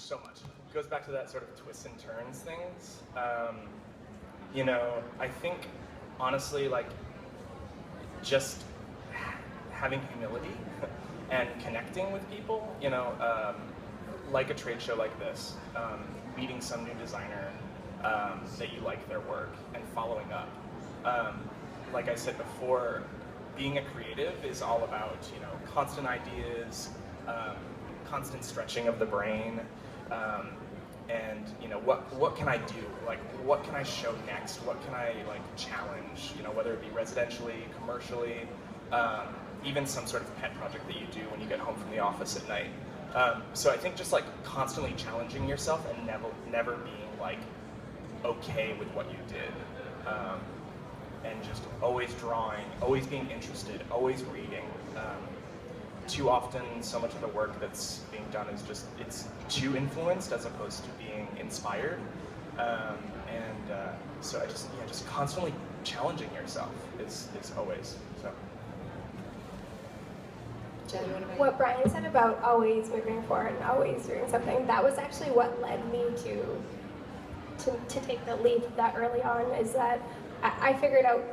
so much. It goes back to that sort of twists and turns things. You know, I think, honestly, like, just having humility and connecting with people, you know, like a trade show like this, meeting some new designer that you like their work and following up. Like I said before, being a creative is all about, you know, constant ideas, constant stretching of the brain, and, you know, what can I do? Like, what can I show next? What can I, like, challenge? You know, whether it be residentially, commercially, even some sort of pet project that you do when you get home from the office at night. So I think just, like, constantly challenging yourself and never being, like, okay with what you did. And just always drawing, always being interested, always reading. Too often, so much of the work that's being done is just, it's too influenced as opposed to being inspired. So I just, yeah, just constantly challenging yourself is always, so. Jen, what Brian said about always moving forward and always doing something, that was actually what led me to take the leap that early on, is that I figured out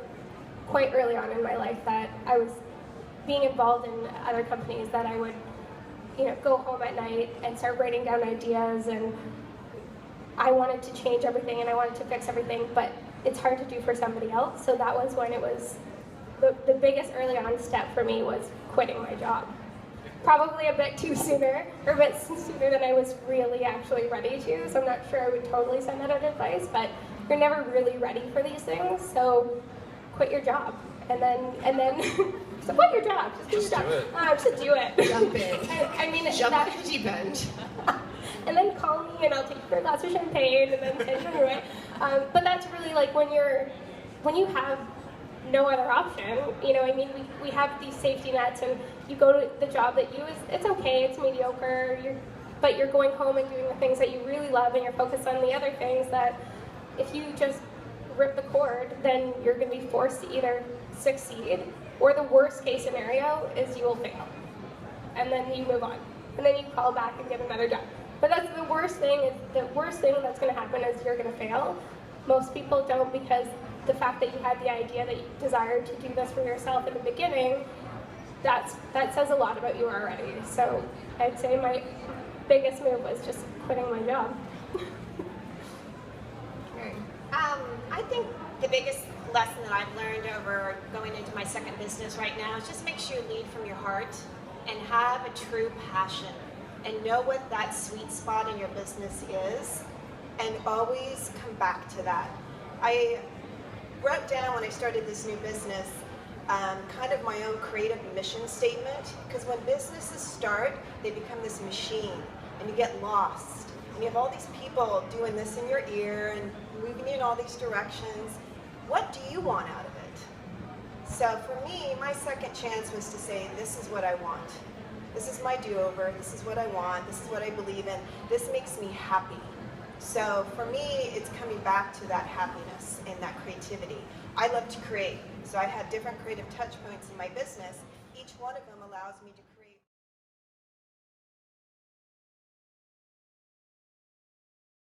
quite early on in my life that I was being involved in other companies, that I would, you know, go home at night and start writing down ideas, and I wanted to change everything and I wanted to fix everything, but it's hard to do for somebody else. So that was when it was, the biggest early on step for me was quitting my job. Probably a bit sooner than I was really actually ready to, so I'm not sure I would totally send that out advice, but you're never really ready for these things, so quit your job. And then so quit your job. Just do it. Just do it. Jump in. I mean, jump in the deep end. And then call me and I'll take you for a glass of champagne and then send you on your way. But that's really like when you have no other option, you know, I mean, we have these safety nets, and you go to the job that it's okay, it's mediocre, but you're going home and doing the things that you really love, and you're focused on the other things that if you just rip the cord, then you're going to be forced to either succeed, or the worst case scenario is you will fail. And then you move on. And then you call back and get another job. But that's the worst thing that's going to happen is you're going to fail. Most people don't, because the fact that you had the idea that you desired to do this for yourself in the beginning, that says a lot about you already. So I'd say my biggest move was just quitting my job. I think the biggest lesson that I've learned over going into my second business right now is just make sure you lead from your heart and have a true passion and know what that sweet spot in your business is, and always come back to that. I wrote down when I started this new business kind of my own creative mission statement, because when businesses start, they become this machine and you get lost. And you have all these people doing this in your ear and moving you in all these directions. What do you want out of it? So for me, my second chance was to say, this is what I want. This is my do-over. This is what I want. This is what I believe in. This makes me happy. So for me, it's coming back to that happiness and that creativity. I love to create. So I had different creative touch points in my business. Each one of them allows me to